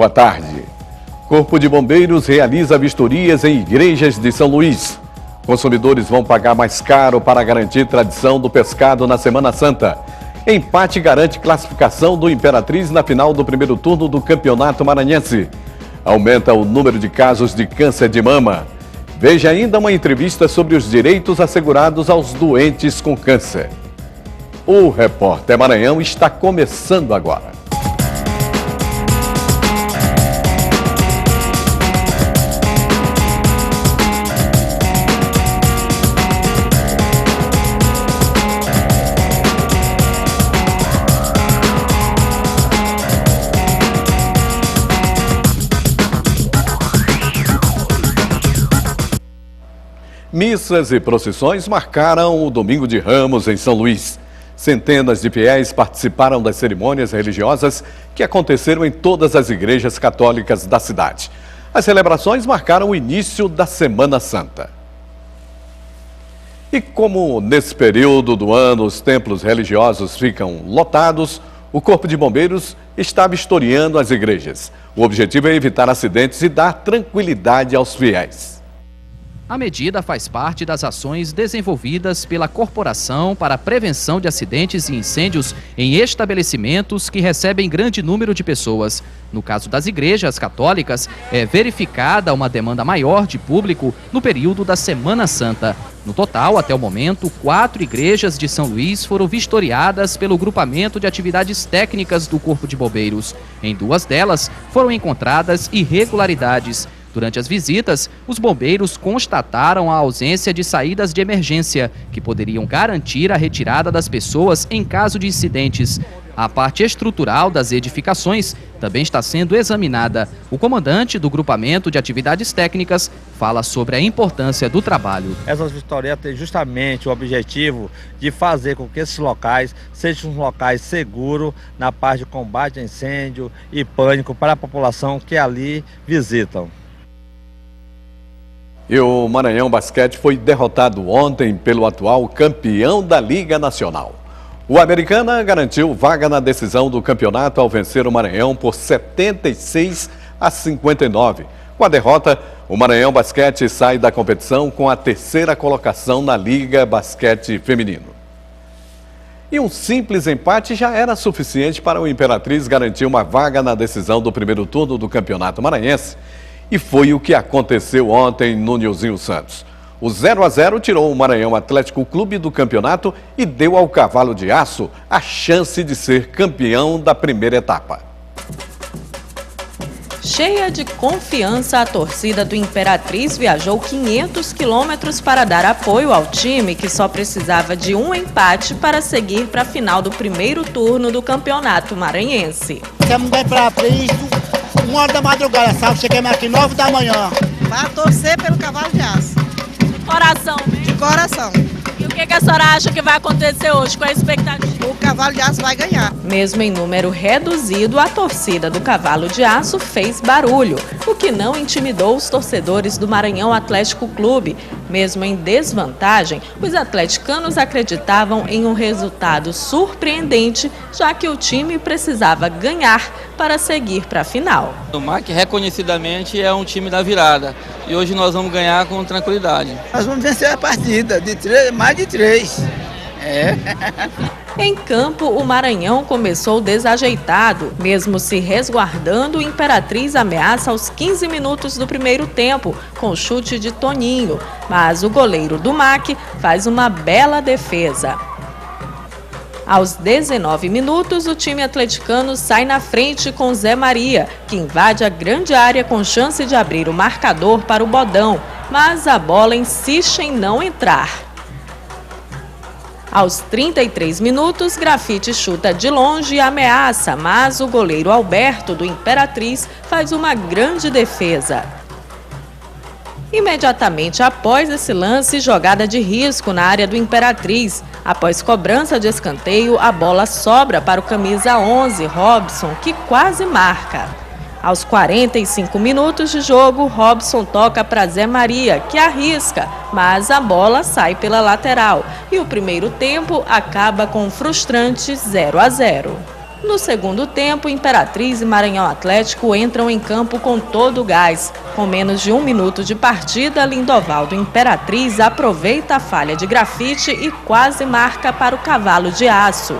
Boa tarde. Corpo de Bombeiros realiza vistorias em igrejas de São Luís. Consumidores vão pagar mais caro para garantir tradição do pescado na Semana Santa. Empate garante classificação do Imperatriz na final do primeiro turno do Campeonato Maranhense. Aumenta o número de casos de câncer de mama. Veja ainda uma entrevista sobre os direitos assegurados aos doentes com câncer. O Repórter Maranhão está começando agora. Missas e procissões marcaram o Domingo de Ramos em São Luís. Centenas de fiéis participaram das cerimônias religiosas que aconteceram em todas as igrejas católicas da cidade. As celebrações marcaram o início da Semana Santa. E como nesse período do ano os templos religiosos ficam lotados, o Corpo de Bombeiros está vistoriando as igrejas. O objetivo é evitar acidentes e dar tranquilidade aos fiéis. A medida faz parte das ações desenvolvidas pela Corporação para a Prevenção de Acidentes e Incêndios em estabelecimentos que recebem grande número de pessoas. No caso das igrejas católicas, é verificada uma demanda maior de público no período da Semana Santa. No total, até o momento, 4 igrejas de São Luís foram vistoriadas pelo Grupamento de Atividades Técnicas do Corpo de Bombeiros. Em 2 delas, foram encontradas irregularidades. Durante as visitas, os bombeiros constataram a ausência de saídas de emergência, que poderiam garantir a retirada das pessoas em caso de incidentes. A parte estrutural das edificações também está sendo examinada. O comandante do Grupamento de Atividades Técnicas fala sobre a importância do trabalho. Essas vistorias têm justamente o objetivo de fazer com que esses locais sejam locais seguros na parte de combate a incêndio e pânico para a população que ali visitam. E o Maranhão Basquete foi derrotado ontem pelo atual campeão da Liga Nacional. O Americana garantiu vaga na decisão do campeonato ao vencer o Maranhão por 76-59. Com a derrota, o Maranhão Basquete sai da competição com a 3ª colocação na Liga Basquete Feminino. E um simples empate já era suficiente para o Imperatriz garantir uma vaga na decisão do primeiro turno do Campeonato Maranhense. E foi o que aconteceu ontem no Nilzinho Santos. O 0-0 tirou o Maranhão Atlético Clube do campeonato e deu ao Cavalo de Aço a chance de ser campeão da primeira etapa. Cheia de confiança, a torcida do Imperatriz viajou 500 quilômetros para dar apoio ao time que só precisava de um empate para seguir para a final do primeiro turno do Campeonato Maranhense. Estamos bem para isso. 1h da madrugada, sábado, chegamos aqui 9 da manhã. Para torcer pelo Cavalo de Aço. Coração, de coração. E o que a senhora acha que vai acontecer hoje? Qual a expectativa? O Cavalo de Aço vai ganhar. Mesmo em número reduzido, a torcida do Cavalo de Aço fez barulho, o que não intimidou os torcedores do Maranhão Atlético Clube. Mesmo em desvantagem, os atleticanos acreditavam em um resultado surpreendente, já que o time precisava ganhar para seguir para a final. O MAC reconhecidamente é um time da virada e hoje nós vamos ganhar com tranquilidade. Nós vamos vencer a partida, mais de 3. Em campo, o Maranhão começou desajeitado. Mesmo se resguardando, o Imperatriz ameaça aos 15 minutos do primeiro tempo, com chute de Toninho. Mas o goleiro do MAC faz uma bela defesa. Aos 19 minutos, o time atleticano sai na frente com Zé Maria, que invade a grande área com chance de abrir o marcador para o Bodão, mas a bola insiste em não entrar. Aos 33 minutos, Grafite chuta de longe e ameaça, mas o goleiro Alberto, do Imperatriz, faz uma grande defesa. Imediatamente após esse lance, jogada de risco na área do Imperatriz. Após cobrança de escanteio, a bola sobra para o camisa 11, Robson, que quase marca. Aos 45 minutos de jogo, Robson toca para Zé Maria, que arrisca, mas a bola sai pela lateral. E o primeiro tempo acaba com um frustrante 0-0. No segundo tempo, Imperatriz e Maranhão Atlético entram em campo com todo o gás. Com menos de 1 minuto de partida, Lindoval do Imperatriz aproveita a falha de grafite e quase marca para o Cavalo de Aço.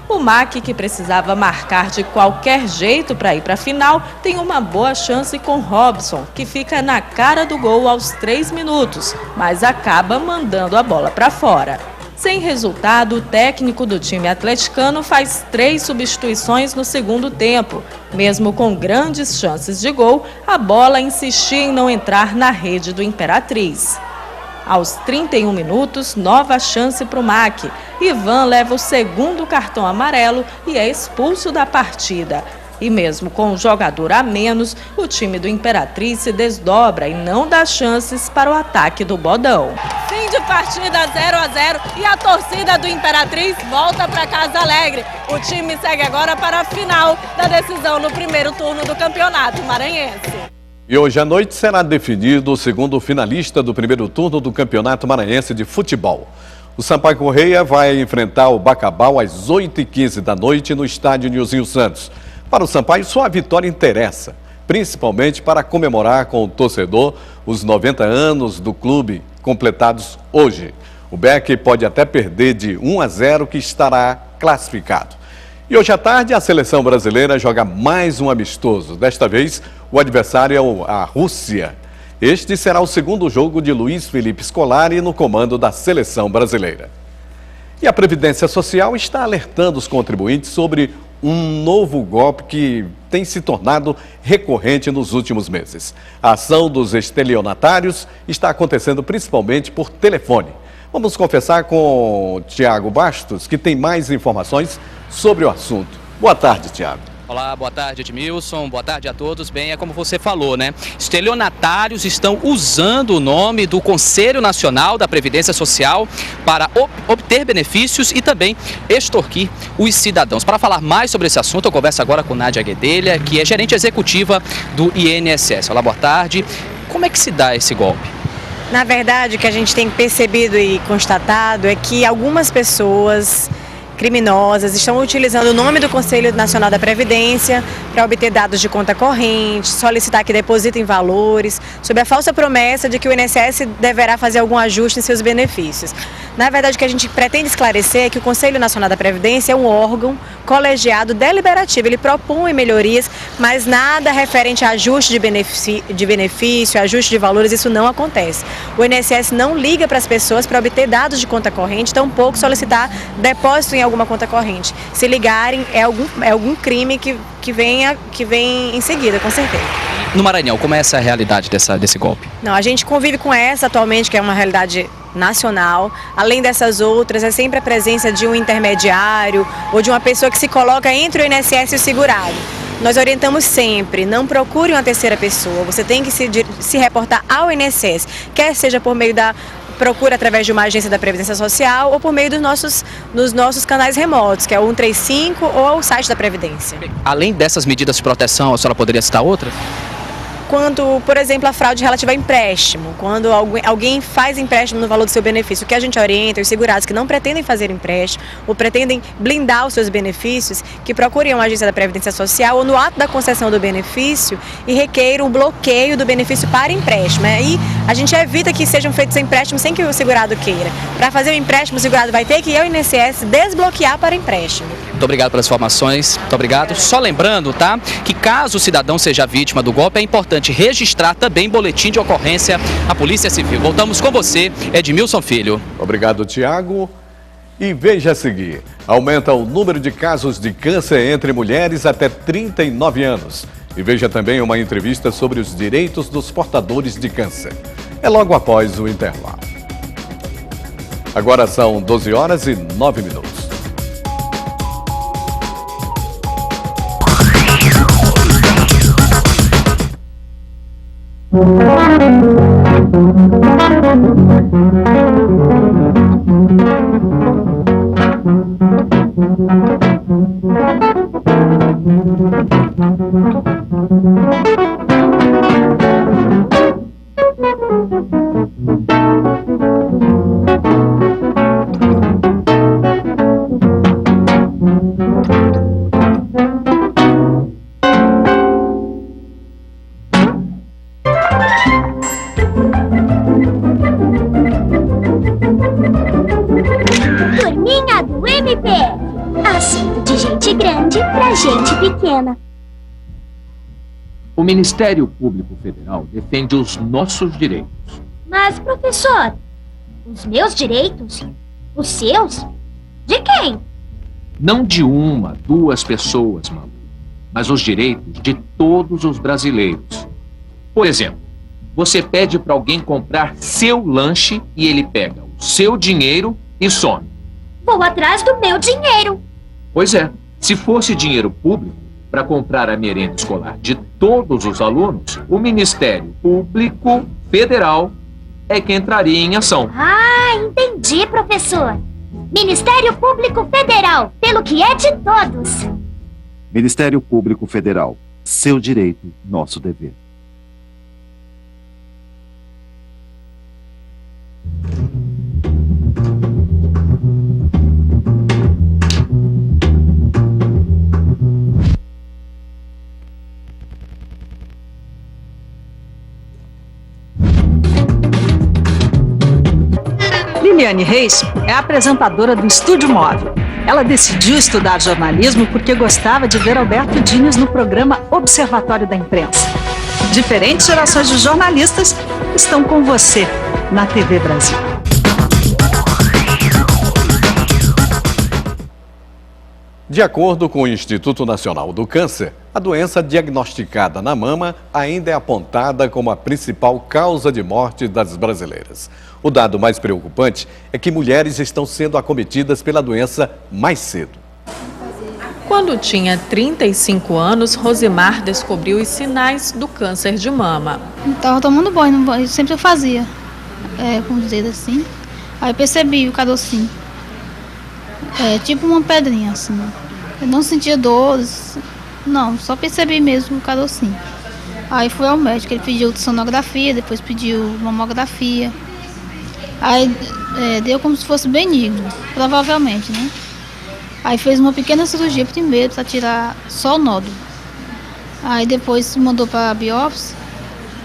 O MAC, que precisava marcar de qualquer jeito para ir para a final, tem uma boa chance com Robson, que fica na cara do gol aos 3 minutos, mas acaba mandando a bola para fora. Sem resultado, o técnico do time atleticano faz 3 substituições no segundo tempo. Mesmo com grandes chances de gol, a bola insistia em não entrar na rede do Imperatriz. Aos 31 minutos, nova chance para o MAC. Ivan leva o segundo cartão amarelo e é expulso da partida. E mesmo com um jogador a menos, o time do Imperatriz se desdobra e não dá chances para o ataque do Bodão. Fim de partida 0-0 e a torcida do Imperatriz volta para casa alegre. O time segue agora para a final da decisão no primeiro turno do Campeonato Maranhense. E hoje à noite será definido o segundo finalista do primeiro turno do Campeonato Maranhense de Futebol. O Sampaio Correia vai enfrentar o Bacabal às 8h15 da noite no estádio Nilzinho Santos. Para o Sampaio, só a vitória interessa, principalmente para comemorar com o torcedor os 90 anos do clube completados hoje. O Beck pode até perder de 1-0, que estará classificado. E hoje à tarde, a seleção brasileira joga mais um amistoso. Desta vez, o adversário é a Rússia. Este será o segundo jogo de Luiz Felipe Scolari no comando da seleção brasileira. E a Previdência Social está alertando os contribuintes sobre um novo golpe que tem se tornado recorrente nos últimos meses. A ação dos estelionatários está acontecendo principalmente por telefone. Vamos conversar com o Tiago Bastos, que tem mais informações sobre o assunto. Boa tarde, Tiago. Olá, boa tarde, Edmilson. Boa tarde a todos. Bem, é como você falou, né? Estelionatários estão usando o nome do Conselho Nacional da Previdência Social para obter benefícios e também extorquir os cidadãos. Para falar mais sobre esse assunto, eu converso agora com Nádia Guedelha, que é gerente executiva do INSS. Olá, boa tarde. Como é que se dá esse golpe? Na verdade, o que a gente tem percebido e constatado é que algumas pessoas criminosas estão utilizando o nome do Conselho Nacional da Previdência para obter dados de conta corrente, solicitar que depositem valores, sob a falsa promessa de que o INSS deverá fazer algum ajuste em seus benefícios. Na verdade, o que a gente pretende esclarecer é que o Conselho Nacional da Previdência é um órgão colegiado deliberativo. Ele propõe melhorias, mas nada referente a ajuste de benefício, ajuste de valores, isso não acontece. O INSS não liga para as pessoas para obter dados de conta corrente, tampouco solicitar depósito em alguma conta corrente. Se ligarem, é algum crime que vem em seguida, com certeza. No Maranhão, como é essa realidade desse golpe? Não, a gente convive com essa atualmente, que é uma realidade nacional. Além dessas outras, é sempre a presença de um intermediário ou de uma pessoa que se coloca entre o INSS e o segurado. Nós orientamos sempre, não procure uma terceira pessoa, você tem que se reportar ao INSS, quer seja por meio da procura através de uma agência da Previdência Social ou por meio dos nossos canais remotos, que é o 135 ou o site da Previdência. Além dessas medidas de proteção, a senhora poderia citar outras? Quanto, por exemplo, a fraude relativa a empréstimo, quando alguém faz empréstimo no valor do seu benefício, o que a gente orienta os segurados que não pretendem fazer empréstimo ou pretendem blindar os seus benefícios, que procurem uma agência da Previdência Social ou no ato da concessão do benefício e requeiram o bloqueio do benefício para empréstimo. E a gente evita que sejam feitos empréstimos sem que o segurado queira. Para fazer o empréstimo, o segurado vai ter que ir ao INSS desbloquear para empréstimo. Muito obrigado pelas informações, muito obrigado. Só lembrando, tá, que caso o cidadão seja vítima do golpe, é importante registrar também boletim de ocorrência à Polícia Civil. Voltamos com você, Edmilson Filho. Obrigado, Tiago. E veja a seguir, aumenta o número de casos de câncer entre mulheres até 39 anos. E veja também uma entrevista sobre os direitos dos portadores de câncer. É logo após o intervalo. Agora são 12h09. Turminha do MPF. Assunto de gente grande pra gente pequena. O Ministério Público Federal defende os nossos direitos. Mas, professor, os meus direitos? Os seus? De quem? Não de uma, duas pessoas, mamãe, mas os direitos de todos os brasileiros. Por exemplo, você pede para alguém comprar seu lanche e ele pega o seu dinheiro e some. Vou atrás do meu dinheiro. Pois é, se fosse dinheiro público para comprar a merenda escolar de todos os alunos, o Ministério Público Federal é que entraria em ação. Ah, entendi, professor. Ministério Público Federal, pelo que é de todos. Ministério Público Federal. Seu direito, nosso dever. Liliane Reis é apresentadora do Estúdio Móvel. Ela decidiu estudar jornalismo porque gostava de ver Alberto Diniz no programa Observatório da Imprensa. Diferentes gerações de jornalistas estão com você na TV Brasil. De acordo com o Instituto Nacional do Câncer, a doença diagnosticada na mama ainda é apontada como a principal causa de morte das brasileiras. O dado mais preocupante é que mulheres estão sendo acometidas pela doença mais cedo. Quando tinha 35 anos, Rosimar descobriu os sinais do câncer de mama. Estava tomando banho, sempre eu fazia, com os dedos assim. Aí eu percebi o carocinho. Tipo uma pedrinha assim. Eu não sentia dores, não, só percebi mesmo o carocinho. Aí fui ao médico, ele pediu sonografia, depois pediu mamografia. Aí deu como se fosse benigno, provavelmente, né? Aí fez uma pequena cirurgia primeiro para tirar só o nódulo. Aí depois mandou para a biópsia.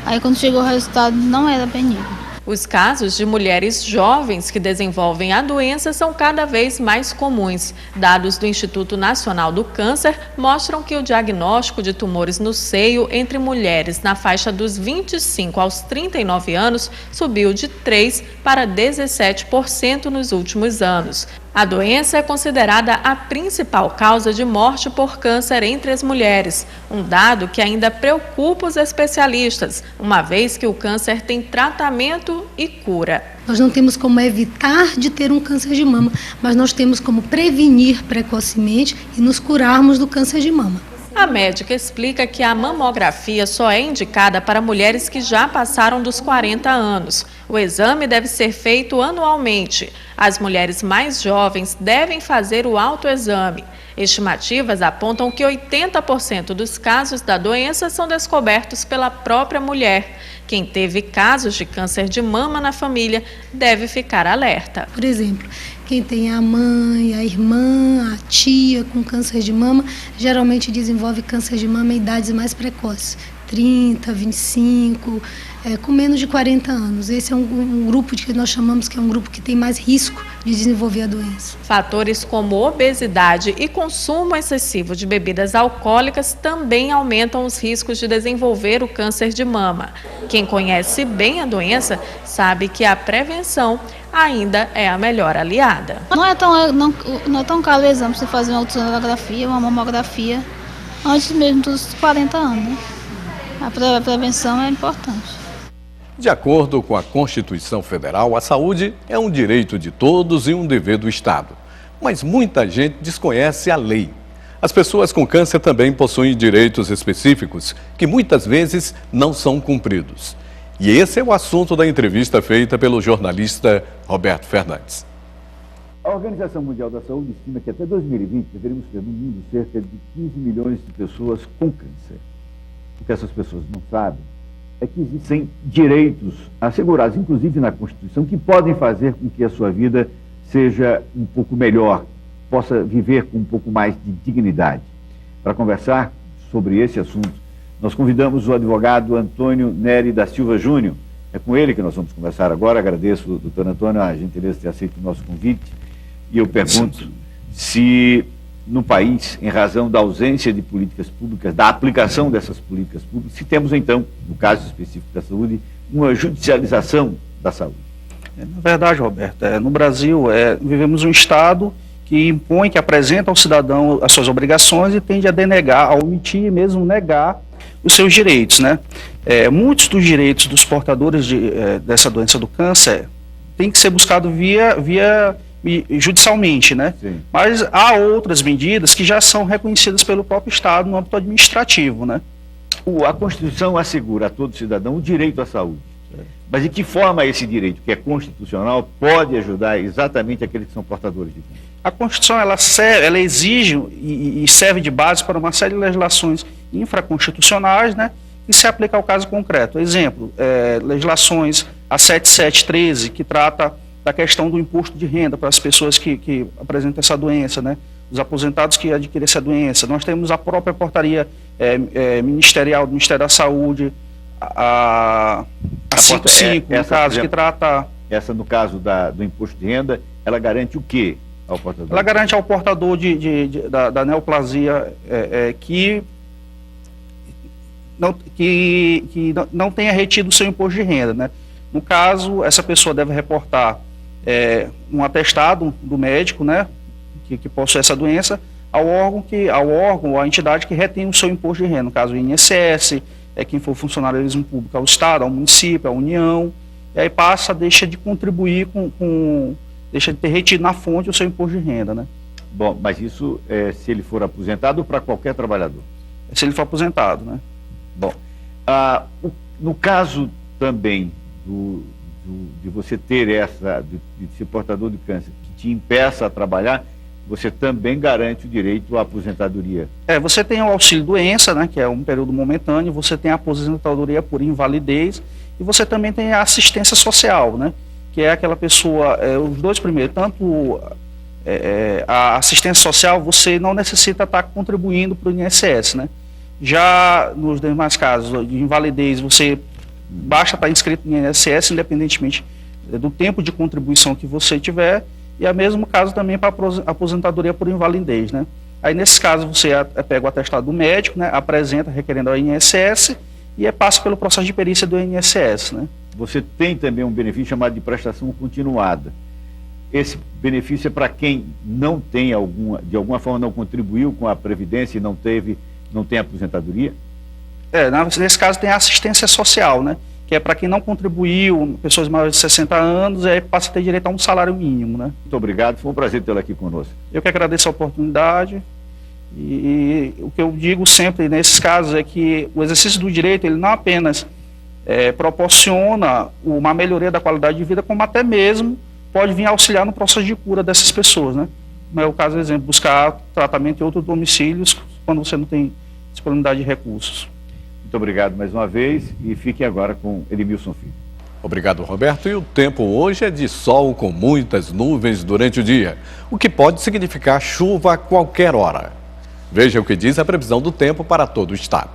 Aí quando chegou o resultado não era benigno. Os casos de mulheres jovens que desenvolvem a doença são cada vez mais comuns. Dados do Instituto Nacional do Câncer mostram que o diagnóstico de tumores no seio entre mulheres na faixa dos 25 aos 39 anos subiu de 3% para 17% nos últimos anos. A doença é considerada a principal causa de morte por câncer entre as mulheres, um dado que ainda preocupa os especialistas, uma vez que o câncer tem tratamento e cura. Nós não temos como evitar de ter um câncer de mama, mas nós temos como prevenir precocemente e nos curarmos do câncer de mama. A médica explica que a mamografia só é indicada para mulheres que já passaram dos 40 anos. O exame deve ser feito anualmente. As mulheres mais jovens devem fazer o autoexame. Estimativas apontam que 80% dos casos da doença são descobertos pela própria mulher. Quem teve casos de câncer de mama na família deve ficar alerta. Por exemplo, quem tem a mãe, a irmã, a tia com câncer de mama, geralmente desenvolve câncer de mama em idades mais precoces, 30, 25, com menos de 40 anos. Esse é um grupo que nós chamamos que é um grupo que tem mais risco de desenvolver a doença. Fatores como obesidade e consumo excessivo de bebidas alcoólicas também aumentam os riscos de desenvolver o câncer de mama. Quem conhece bem a doença sabe que a prevenção ainda é a melhor aliada. Não é tão caro o exame para você fazer uma ultrassonografia, uma mamografia, antes mesmo dos 40 anos. Né? A prevenção é importante. De acordo com a Constituição Federal, a saúde é um direito de todos e um dever do Estado. Mas muita gente desconhece a lei. As pessoas com câncer também possuem direitos específicos que muitas vezes não são cumpridos. E esse é o assunto da entrevista feita pelo jornalista Roberto Fernandes. A Organização Mundial da Saúde estima que até 2020 deveríamos ter no mundo cerca de 15 milhões de pessoas com câncer. O que essas pessoas não sabem é que existem direitos assegurados, inclusive na Constituição, que podem fazer com que a sua vida seja um pouco melhor, possa viver com um pouco mais de dignidade. Para conversar sobre esse assunto, Nós convidamos o advogado Antônio Nery da Silva Júnior. É com ele que nós vamos conversar agora. Agradeço, doutor Antônio, a gentileza de ter aceito o nosso convite. E eu pergunto se no país, em razão da ausência de políticas públicas, da aplicação dessas políticas públicas, se temos então, no caso específico da saúde, uma judicialização da saúde. Na verdade, Roberto, no Brasil vivemos um Estado que impõe, que apresenta ao cidadão as suas obrigações e tende a denegar, a omitir e mesmo negar os seus direitos, né? Muitos dos direitos dos portadores dessa doença do câncer têm que ser buscados via judicialmente, né? Sim. Mas há outras medidas que já são reconhecidas pelo próprio Estado no âmbito administrativo, né? A Constituição assegura a todo cidadão o direito à saúde. Mas de que forma esse direito, que é constitucional, pode ajudar exatamente aqueles que são portadores de câncer? A Constituição ela exige e serve de base para uma série de legislações infraconstitucionais, né, que se aplica ao caso concreto. Exemplo, legislações a 7713, que trata da questão do imposto de renda para as pessoas que apresentam essa doença, né, os aposentados que adquirem essa doença. Nós temos a própria portaria ministerial do Ministério da Saúde, a 55, no caso, que trata... Essa, no caso do imposto de renda, ela garante o quê ao portador? Ela garante ao portador da neoplasia que não tenha retido o seu imposto de renda, né? No caso, essa pessoa deve reportar um atestado do médico, né, que possui essa doença, ao órgão, à entidade que retém o seu imposto de renda, no caso o INSS, quem for funcionalismo público ao Estado, ao município, à União, e aí deixa de contribuir deixa de ter retido na fonte o seu imposto de renda, né? Bom, mas isso se ele for aposentado ou para qualquer trabalhador? Se ele for aposentado, né? Bom, no caso também de você ter de ser portador de câncer, que te impeça a trabalhar, você também garante o direito à aposentadoria. Você tem o auxílio-doença, né, que é um período momentâneo, você tem a aposentadoria por invalidez e você também tem a assistência social, né, que é aquela pessoa, os dois primeiros, tanto a assistência social, você não necessita estar contribuindo para o INSS, né. Já nos demais casos de invalidez, você basta estar inscrito no INSS, independentemente do tempo de contribuição que você tiver, e é o mesmo caso também para a aposentadoria por invalidez, né? Aí, nesses casos, você pega o atestado do médico, né, apresenta requerendo ao INSS e passa pelo processo de perícia do INSS, né? Você tem também um benefício chamado de prestação continuada. Esse benefício é para quem não tem de alguma forma não contribuiu com a Previdência e não tem aposentadoria? Nesse caso tem a assistência social, né? Que é para quem não contribuiu, pessoas maiores de 60 anos, e aí passa a ter direito a um salário mínimo, né? Muito obrigado, foi um prazer tê-lo aqui conosco. Eu que agradeço a oportunidade, e o que eu digo sempre nesses casos é que o exercício do direito, ele não apenas proporciona uma melhoria da qualidade de vida, como até mesmo pode vir auxiliar no processo de cura dessas pessoas, né? Como é o caso, por exemplo, buscar tratamento em outros domicílios quando você não tem disponibilidade de recursos. Muito obrigado mais uma vez e fiquem agora com Edmilson Filho. Obrigado, Roberto. E o tempo hoje é de sol com muitas nuvens durante o dia, o que pode significar chuva a qualquer hora. Veja o que diz a previsão do tempo para todo o estado.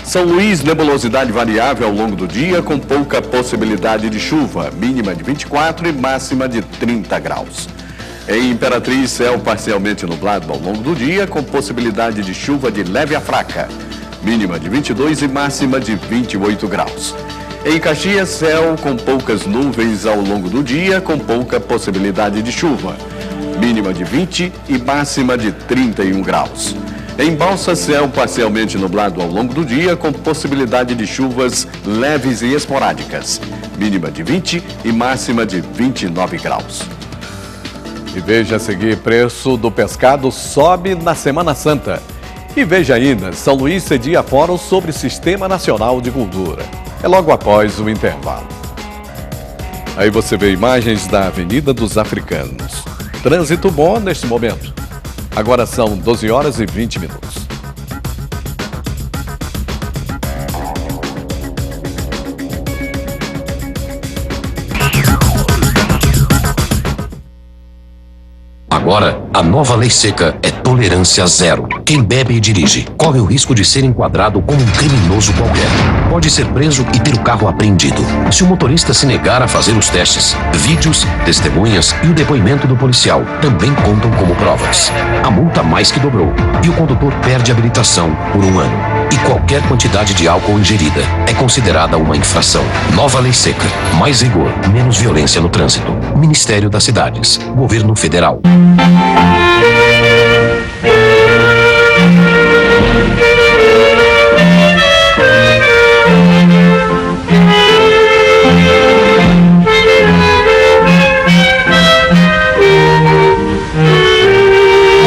São Luís, nebulosidade variável ao longo do dia, com pouca possibilidade de chuva, mínima de 24 e máxima de 30 graus. Em Imperatriz, céu parcialmente nublado ao longo do dia, com possibilidade de chuva de leve a fraca, mínima de 22 e máxima de 28 graus. Em Caxias, céu com poucas nuvens ao longo do dia, com pouca possibilidade de chuva, mínima de 20 e máxima de 31 graus. Em Balsas, céu parcialmente nublado ao longo do dia, com possibilidade de chuvas leves e esporádicas, mínima de 20 e máxima de 29 graus. E veja a seguir, preço do pescado sobe na Semana Santa. E veja ainda, São Luís cedia fórum sobre Sistema Nacional de Cultura. É logo após o intervalo. Aí você vê imagens da Avenida dos Africanos. Trânsito bom neste momento. Agora são 12 horas e 20 minutos. Agora, a nova lei seca é toda Tolerância zero. Quem bebe e dirige corre o risco de ser enquadrado como um criminoso qualquer. Pode ser preso e ter o carro apreendido. Se o motorista se negar a fazer os testes, vídeos, testemunhas e o depoimento do policial também contam como provas. A multa mais que dobrou e o condutor perde a habilitação por 1 ano. E qualquer quantidade de álcool ingerida é considerada uma infração. Nova lei seca. Mais rigor, menos violência no trânsito. Ministério das Cidades. Governo Federal.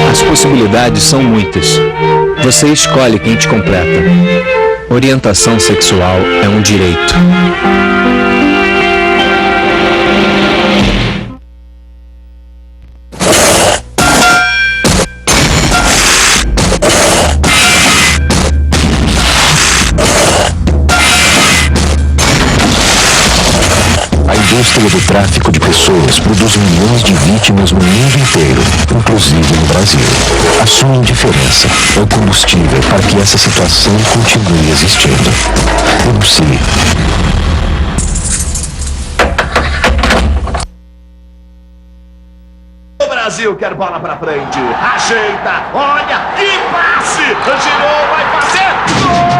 As possibilidades são muitas. Você escolhe quem te completa. Orientação sexual é um direito. A indústria do tráfico de pessoas produz milhões de vítimas no mundo inteiro, inclusive no Brasil. A sua indiferença é o combustível para que essa situação continue existindo. Denuncie. O Brasil quer bola pra frente. Ajeita, olha, que passe! Girou, vai fazer gol!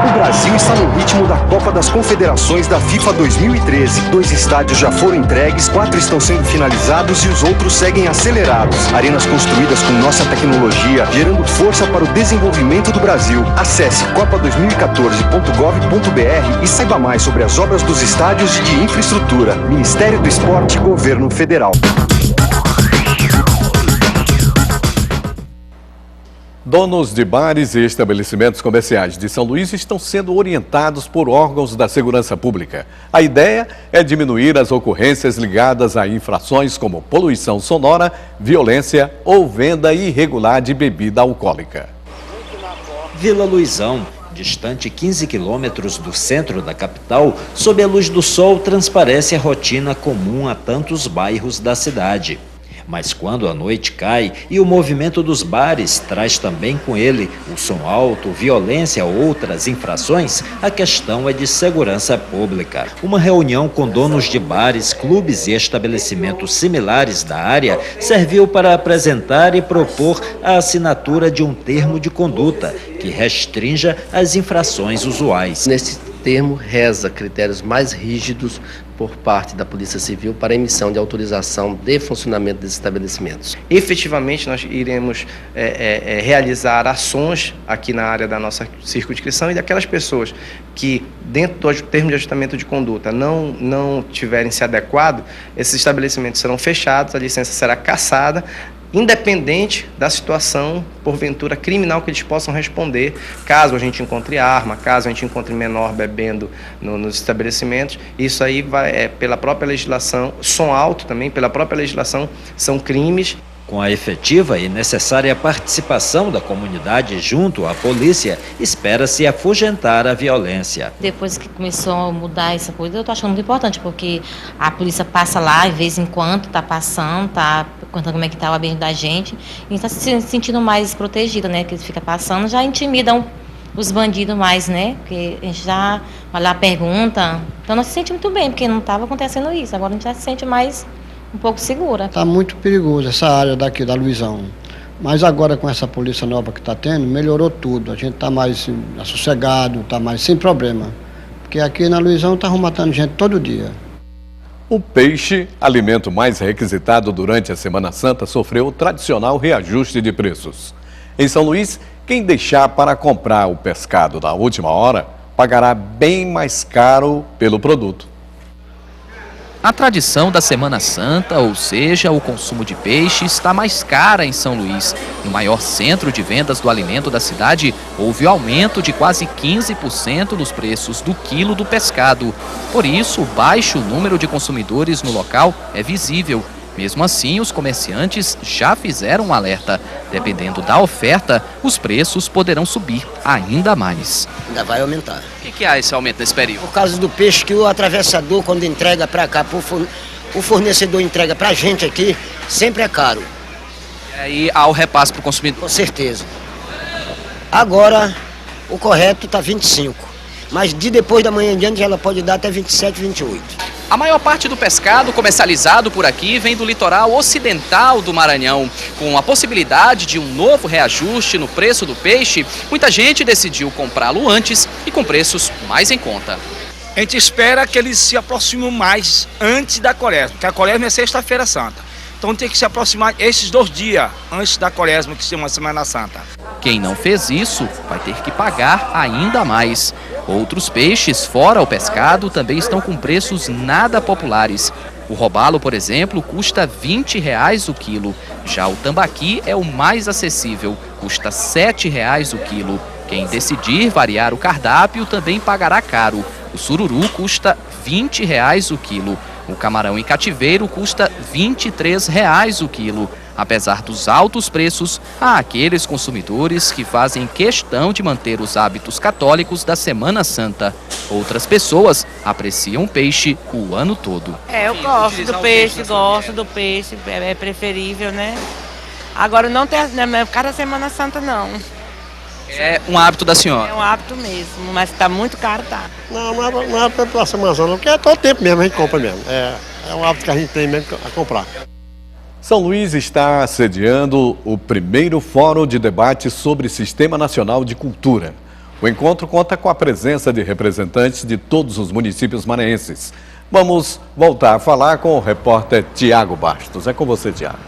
O Brasil está no ritmo da Copa das Confederações da FIFA 2013. 2 estádios já foram entregues, 4 estão sendo finalizados e os outros seguem acelerados. Arenas construídas com nossa tecnologia, gerando força para o desenvolvimento do Brasil. Acesse copa2014.gov.br e saiba mais sobre as obras dos estádios e de infraestrutura. Ministério do Esporte, Governo Federal. Donos de bares e estabelecimentos comerciais de São Luís estão sendo orientados por órgãos da segurança pública. A ideia é diminuir as ocorrências ligadas a infrações como poluição sonora, violência ou venda irregular de bebida alcoólica. Vila Luizão, distante 15 quilômetros do centro da capital, sob a luz do sol transparece a rotina comum a tantos bairros da cidade. Mas quando a noite cai e o movimento dos bares traz também com ele o som alto, violência ou outras infrações, a questão é de segurança pública. Uma reunião com donos de bares, clubes e estabelecimentos similares da área serviu para apresentar e propor a assinatura de um termo de conduta que restrinja as infrações usuais. Nesse termo reza critérios mais rígidos por parte da Polícia Civil para a emissão de autorização de funcionamento desses estabelecimentos. Efetivamente, nós iremos realizar ações aqui na área da nossa circunscrição e daquelas pessoas que, dentro do termo de ajustamento de conduta, não tiverem se adequado, esses estabelecimentos serão fechados, a licença será cassada, independente da situação, porventura, criminal que eles possam responder, caso a gente encontre arma, caso a gente encontre menor bebendo nos estabelecimentos. Isso aí vai, pela própria legislação, som alto também, pela própria legislação, são crimes. Com a efetiva e necessária participação da comunidade junto à polícia, espera-se afugentar a violência. Depois que começou a mudar essa coisa, eu estou achando muito importante, porque a polícia passa lá, de vez em quando, está passando, está contando como é que está o ambiente da gente, e está se sentindo mais protegida, né? Que fica passando, já intimidam os bandidos mais, né? Porque a gente já vai lá, pergunta. Então nós se sente muito bem, porque não estava acontecendo isso, agora a gente já se sente mais um pouco segura. Está muito perigoso essa área daqui da Luizão. Mas agora com essa polícia nova que está tendo, melhorou tudo. A gente está mais sossegado, está mais sem problema. Porque aqui na Luizão está matando gente todo dia. O peixe, alimento mais requisitado durante a Semana Santa, sofreu o tradicional reajuste de preços. Em São Luís, quem deixar para comprar o pescado na última hora, pagará bem mais caro pelo produto. A tradição da Semana Santa, ou seja, o consumo de peixe, está mais cara em São Luís. No maior centro de vendas do alimento da cidade, houve aumento de quase 15% nos preços do quilo do pescado. Por isso, o baixo número de consumidores no local é visível. Mesmo assim, os comerciantes já fizeram um alerta. Dependendo da oferta, os preços poderão subir ainda mais. Ainda vai aumentar. O que é esse aumento nesse período? Por causa do peixe que o atravessador, quando entrega para cá, o fornecedor entrega para a gente aqui, sempre é caro. E há o repasse para o consumidor? Com certeza. Agora, o correto está 25, mas de depois da manhã em diante ela pode dar até 27, 28. A maior parte do pescado comercializado por aqui vem do litoral ocidental do Maranhão. Com a possibilidade de um novo reajuste no preço do peixe, muita gente decidiu comprá-lo antes e com preços mais em conta. A gente espera que eles se aproximem mais antes da Quaresma, porque a Quaresma é Sexta-feira Santa. Então tem que se aproximar esses 2 dias antes da Quaresma, que se chama Semana Santa. Quem não fez isso vai ter que pagar ainda mais. Outros peixes, fora o pescado, também estão com preços nada populares. O robalo, por exemplo, custa R$ 20 o quilo. Já o tambaqui é o mais acessível, custa R$ 7 o quilo. Quem decidir variar o cardápio também pagará caro. O sururu custa R$ 20 o quilo. O camarão em cativeiro custa R$ 23 o quilo. Apesar dos altos preços, há aqueles consumidores que fazem questão de manter os hábitos católicos da Semana Santa. Outras pessoas apreciam peixe o ano todo. Eu gosto do peixe, é preferível, né? Agora não tem, cada Semana Santa não. É um hábito da senhora? É um hábito mesmo, mas tá muito caro, tá? Não é pela Semana Santa, porque é todo tempo mesmo a gente compra mesmo. É um hábito que a gente tem mesmo a comprar. São Luís está sediando o primeiro Fórum de Debate sobre Sistema Nacional de Cultura. O encontro conta com a presença de representantes de todos os municípios maranhenses. Vamos voltar a falar com o repórter Tiago Bastos. É com você, Tiago.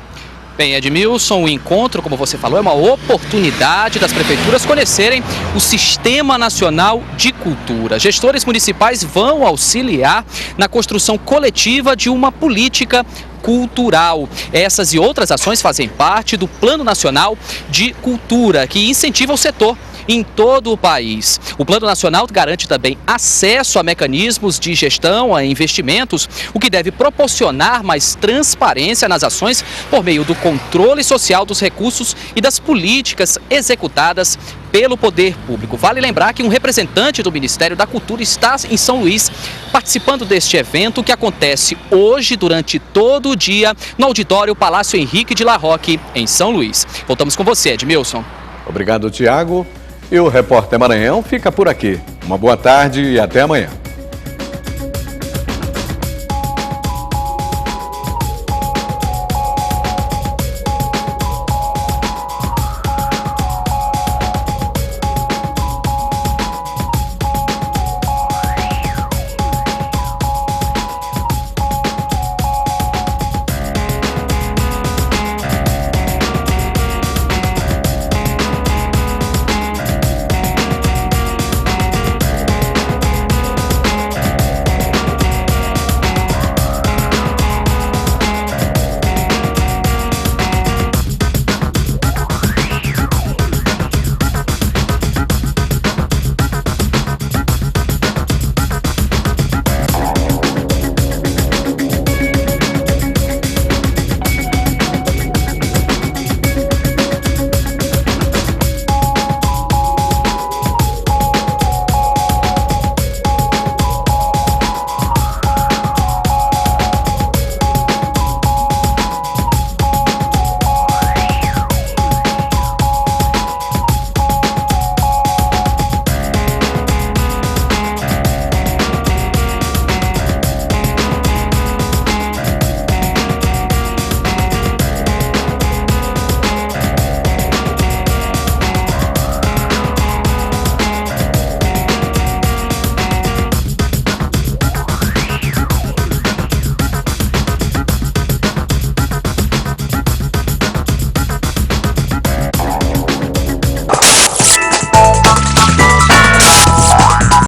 Bem, Edmilson, o encontro, como você falou, é uma oportunidade das prefeituras conhecerem o Sistema Nacional de Cultura. Gestores municipais vão auxiliar na construção coletiva de uma política cultural. Essas e outras ações fazem parte do Plano Nacional de Cultura, que incentiva o setor em todo o país. O Plano Nacional garante também acesso a mecanismos de gestão, a investimentos, o que deve proporcionar mais transparência nas ações por meio do controle social dos recursos e das políticas executadas pelo poder público. Vale lembrar que um representante do Ministério da Cultura está em São Luís participando deste evento que acontece hoje durante todo o dia no auditório Palácio Henrique de La Roque, em São Luís. Voltamos com você, Edmilson. Obrigado, Tiago. E o Repórter Maranhão fica por aqui. Uma boa tarde e até amanhã.